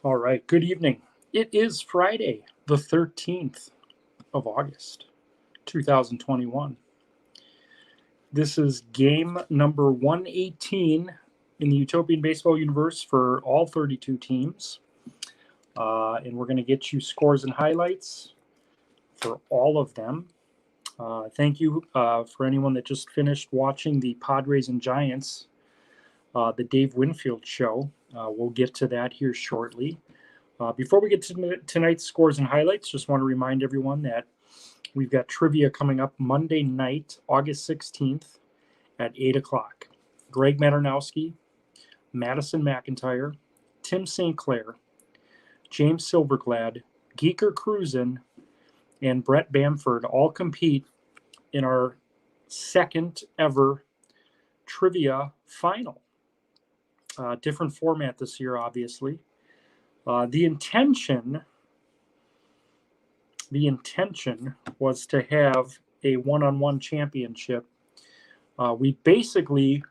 All right, good evening. It is Friday, the 13th of August, 2021. This is game number 118 in the Utopian Baseball universe for all 32 teams. And we're going to get you scores and highlights for all of them. Thank you for anyone that just finished watching the Padres and Giants, the Dave Winfield show. We'll get to that here shortly. Before we get to tonight's scores and highlights, just want to remind everyone that we've got trivia coming up Monday night, August 16th at 8 o'clock. Greg Maternowski, Madison McIntyre, Tim St. Clair, James Silverglad, Geeker Cruzen, and Brett Bamford all compete in our second ever trivia final. Different format this year, obviously. The intention was to have a one-on-one championship. We basically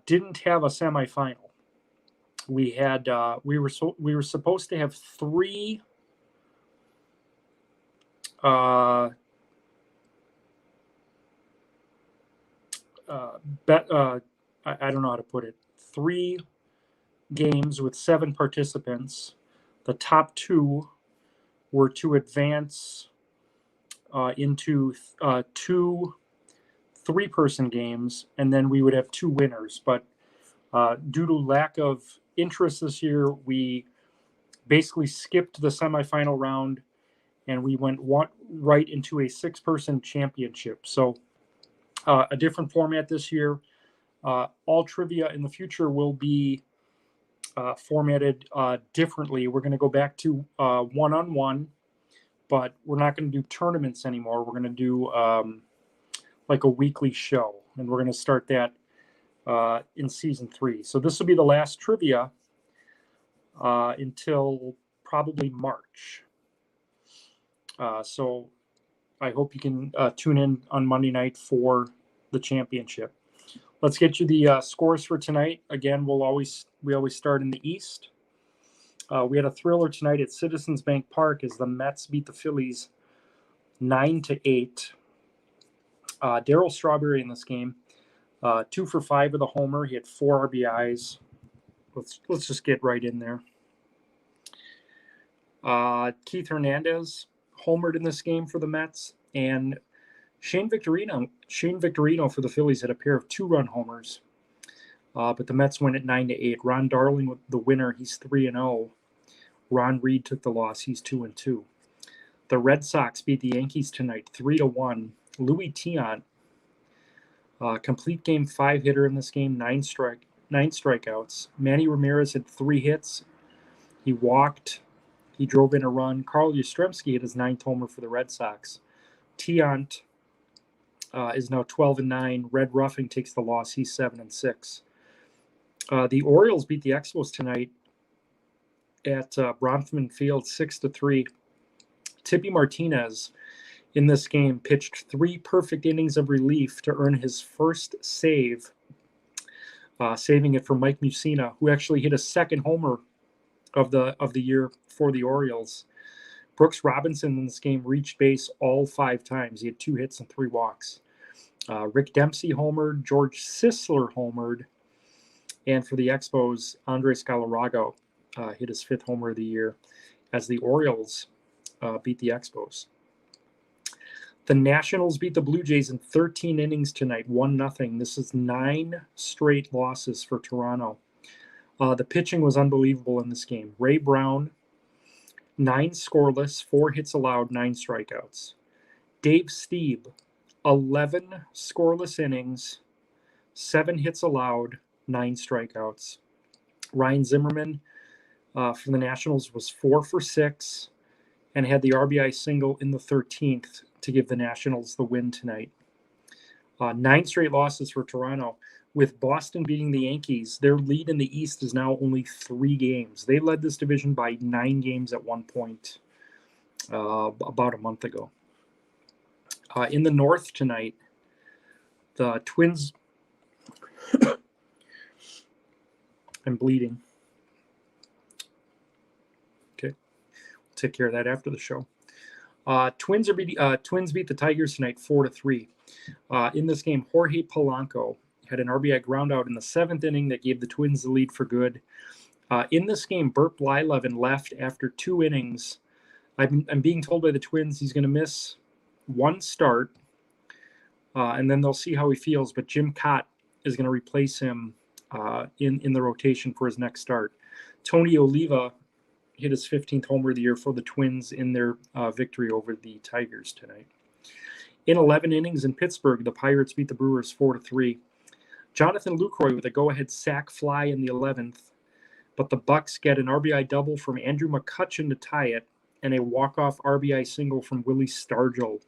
didn't have a semifinal. We were supposed to have three I don't know how to put it. 3 games with 7 participants. The top 2 were to advance into 2 3-person games, and then we would have 2 winners. But due to lack of interest this year, we basically skipped the semifinal round, and we went right into a 6-person championship. So a different format this year. All trivia in the future will be formatted differently. We're going to go back to one-on-one, but we're not going to do tournaments anymore. We're going to do like a weekly show, and we're going to start that in season 3. So this will be the last trivia until probably March. So I hope you can tune in on Monday night for the championship. Let's get you the scores for tonight. Again, we always start in the East. We had a thriller tonight at Citizens Bank Park as the Mets beat the Phillies 9-8. Darryl Strawberry in this game, 2 for 5 with a homer. He had 4 RBIs. Let's just get right in there. Keith Hernandez homered in this game for the Mets, and Shane Victorino for the Phillies had a pair of 2-run homers. But the Mets win at 9-8. Ron Darling with the winner. He's 3-0. Ron Reed took the loss. He's 2-2. The Red Sox beat the Yankees tonight 3-1. Louis Tiant, complete game 5 hitter in this game, 9 strikeouts. Manny Ramirez had 3 hits. He walked. He drove in a run. Carl Yastrzemski hit his 9th homer for the Red Sox. Tiant is now 12-9. Red Ruffing takes the loss. He's 7-6. The Orioles beat the Expos tonight at Bronfman Field 6-3. Tippy Martinez in this game pitched 3 perfect innings of relief to earn his first save, saving it for Mike Mussina, who actually hit a 2nd homer of the year for the Orioles. Brooks Robinson in this game reached base all 5 times. He had 2 hits and 3 walks. Rick Dempsey homered. George Sisler homered. And for the Expos, Andres Galarraga hit his 5th homer of the year as the Orioles beat the Expos. The Nationals beat the Blue Jays in 13 innings tonight, 1-0. This is 9 straight losses for Toronto. The pitching was unbelievable in this game. Ray Brown, 9 scoreless, 4 hits allowed, 9 strikeouts. Dave Stieb, 11 scoreless innings, 7 hits allowed, 9 strikeouts. Ryan Zimmerman for the Nationals was 4 for 6 and had the RBI single in the 13th to give the Nationals the win tonight. 9 straight losses for Toronto. With Boston beating the Yankees, their lead in the East is now only 3 games. They led this division by 9 games at one point about a month ago. In the North tonight, the Twins... I'm bleeding. take care of that after the show. Twins beat the Tigers tonight 4-3. In this game, Jorge Polanco had an RBI ground out in the 7th inning that gave the Twins the lead for good. In this game, Burt Blyleven left after 2 innings. I'm being told by the Twins he's going to miss 1 start, and then they'll see how he feels. But Jim Cott is going to replace him in the rotation for his next start. Tony Oliva hit his 15th homer of the year for the Twins in their victory over the Tigers tonight. In 11 innings in Pittsburgh, the Pirates beat the Brewers 4-3. Jonathan Lucroy with a go-ahead sac fly in the 11th, but the Bucks get an RBI double from Andrew McCutchen to tie it, and a walk-off RBI single from Willie Stargell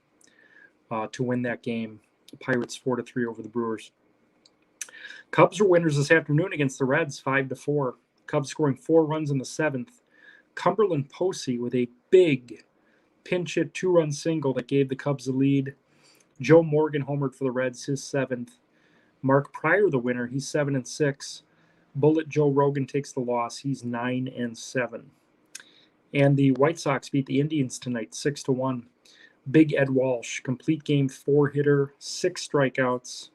to win that game. The Pirates 4-3 over the Brewers. Cubs were winners this afternoon against the Reds 5-4. Cubs scoring 4 runs in the 7th. Cumberland Posey with a big pinch hit 2-run single that gave the Cubs the lead. Joe Morgan homered for the Reds, his 7th. Mark Pryor the winner, he's 7-6. Bullet Joe Rogan takes the loss, he's 9-7. And the White Sox beat the Indians tonight 6-1. Big Ed Walsh, complete game 4-hitter, 6 strikeouts.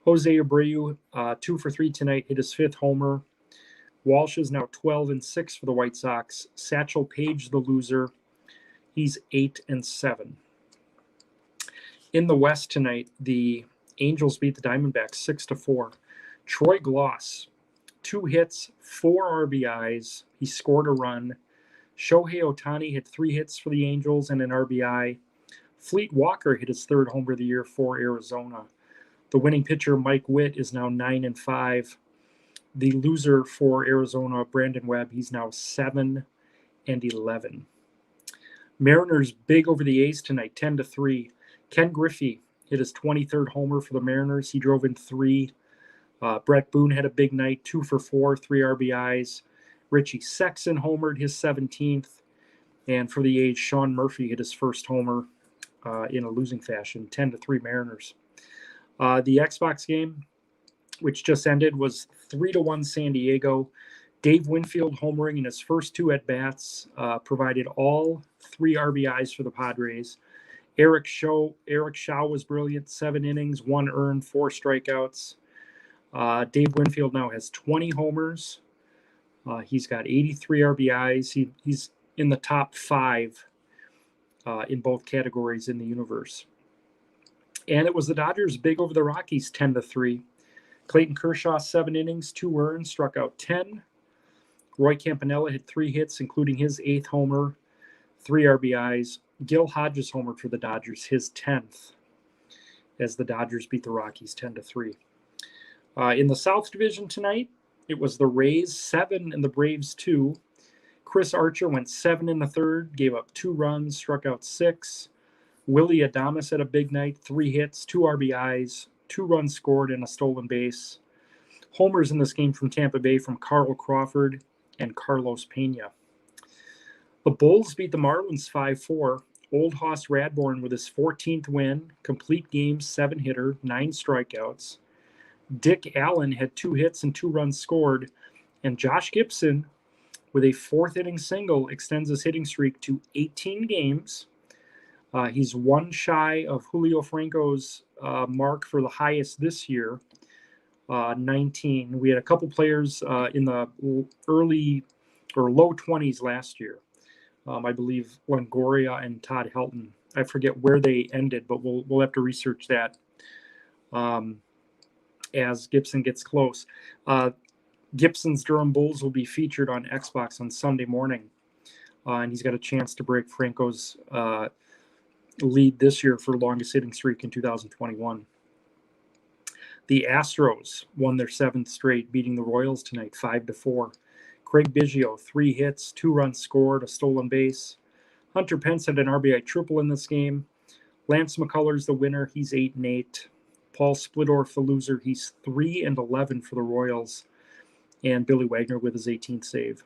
Jose Abreu, 2 for 3 tonight, hit his 5th homer. Walsh is now 12-6 for the White Sox. Satchel Paige, the loser, he's 8-7. In the West tonight, the Angels beat the Diamondbacks 6-4. Troy Gloss, 2 hits, 4 RBIs. He scored a run. Shohei Ohtani hit 3 hits for the Angels and an RBI. Fleet Walker hit his 3rd homer of the year for Arizona. The winning pitcher, Mike Witt, is now 9-5. The loser for Arizona, Brandon Webb, he's now 7-11. Mariners big over the A's tonight, 10-3. Ken Griffey hit his 23rd homer for the Mariners. He drove in 3. Brett Boone had a big night, 2 for 4, 3 RBIs. Richie Sexton homered, his 17th. And for the A's, Sean Murphy hit his 1st homer in a losing fashion, 10-3 Mariners. The Xbox game, which just ended, was 3-1 San Diego. Dave Winfield homering in his first 2 at-bats, provided all 3 RBIs for the Padres. Eric Shaw was brilliant, 7 innings, 1 earned, 4 strikeouts. Dave Winfield now has 20 homers. He's got 83 RBIs. He's in the top 5 in both categories in the universe. And it was the Dodgers big over the Rockies, 10-3. Clayton Kershaw, 7 innings, 2 earned, struck out 10. Roy Campanella hit 3 hits, including his 8th homer, 3 RBIs. Gil Hodges homered for the Dodgers, his 10th, as the Dodgers beat the Rockies 10-3. In the South Division tonight, it was the Rays 7 and the Braves 2. Chris Archer went 7 in the 3rd, gave up 2 runs, struck out 6. Willie Adames had a big night, 3 hits, 2 RBIs, 2 runs scored, and a stolen base. Homers in this game from Tampa Bay from Carl Crawford and Carlos Pena. The Bulls beat the Marlins 5-4. Old Hoss Radbourne with his 14th win, complete game, 7-hitter, 9 strikeouts. Dick Allen had 2 hits and 2 runs scored. And Josh Gibson, with a 4th inning single, extends his hitting streak to 18 games. He's 1 shy of Julio Franco's mark for the highest this year, 19. We had a couple players in the early or low 20s last year. I believe Longoria and Todd Helton. I forget where they ended, but we'll have to research that as Gibson gets close. Gibson's Durham Bulls will be featured on Xbox on Sunday morning, and he's got a chance to break Franco's lead this year for longest hitting streak in 2021. The Astros won their 7th straight, beating the Royals tonight 5-4. Craig Biggio, 3 hits, 2 runs scored, a stolen base. Hunter Pence had an RBI triple in this game. Lance McCullers the winner, he's 8-8. Paul Splittorff the loser, he's 3-11 for the Royals. And Billy Wagner with his 18th save.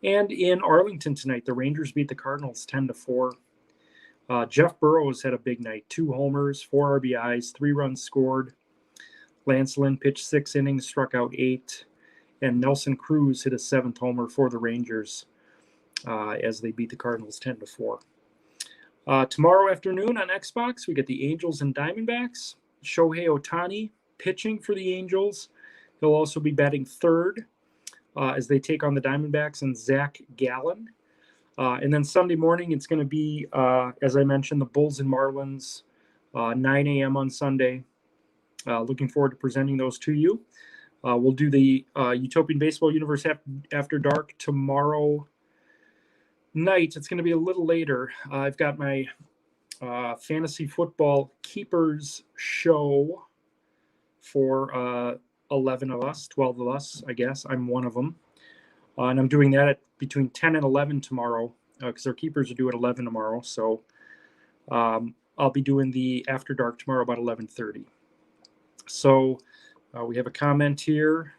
And in Arlington tonight, the Rangers beat the Cardinals 10-4. Jeff Burrows had a big night, 2 homers, 4 RBIs, 3 runs scored. Lance Lynn pitched 6 innings, struck out 8. And Nelson Cruz hit a 7th homer for the Rangers. as they beat the Cardinals 10-4. Tomorrow afternoon on Xbox, we get the Angels and Diamondbacks. Shohei Ohtani pitching for the Angels. He'll also be batting third as they take on the Diamondbacks and Zach Gallen. And then Sunday morning, it's going to be, as I mentioned, the Bulls and Marlins, 9 a.m. on Sunday. Looking forward to presenting those to you. We'll do the Utopian Baseball Universe After Dark tomorrow night. It's going to be a little later. I've got my fantasy football keepers show for 11 of us, 12 of us, I guess. I'm one of them. And I'm doing that at between 10 and 11 tomorrow because our keepers are due at 11 tomorrow. So I'll be doing the After Dark tomorrow about 11:30. So we have a comment here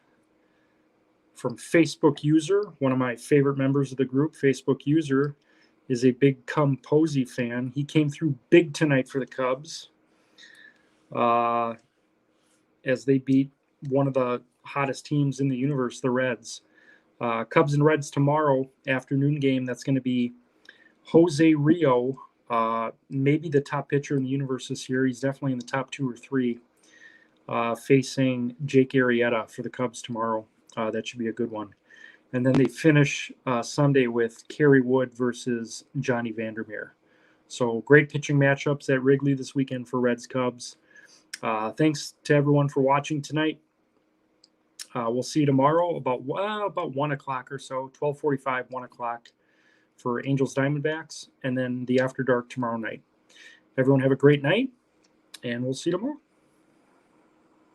from Facebook User, one of my favorite members of the group. Facebook User is a big Posey fan. He came through big tonight for the Cubs as they beat one of the hottest teams in the universe, the Reds. Cubs and Reds tomorrow afternoon game. That's going to be Jose Rio, maybe the top pitcher in the universe this year. He's definitely in the top 2 or 3, facing Jake Arrieta for the Cubs tomorrow. That should be a good one. And then they finish Sunday with Kerry Wood versus Johnny Vandermeer. So great pitching matchups at Wrigley this weekend for Reds Cubs. Thanks to everyone for watching tonight. We'll see you tomorrow about 1 o'clock or so, 12:45, 1 o'clock for Angels Diamondbacks, and then the After Dark tomorrow night. Everyone have a great night, and we'll see you tomorrow.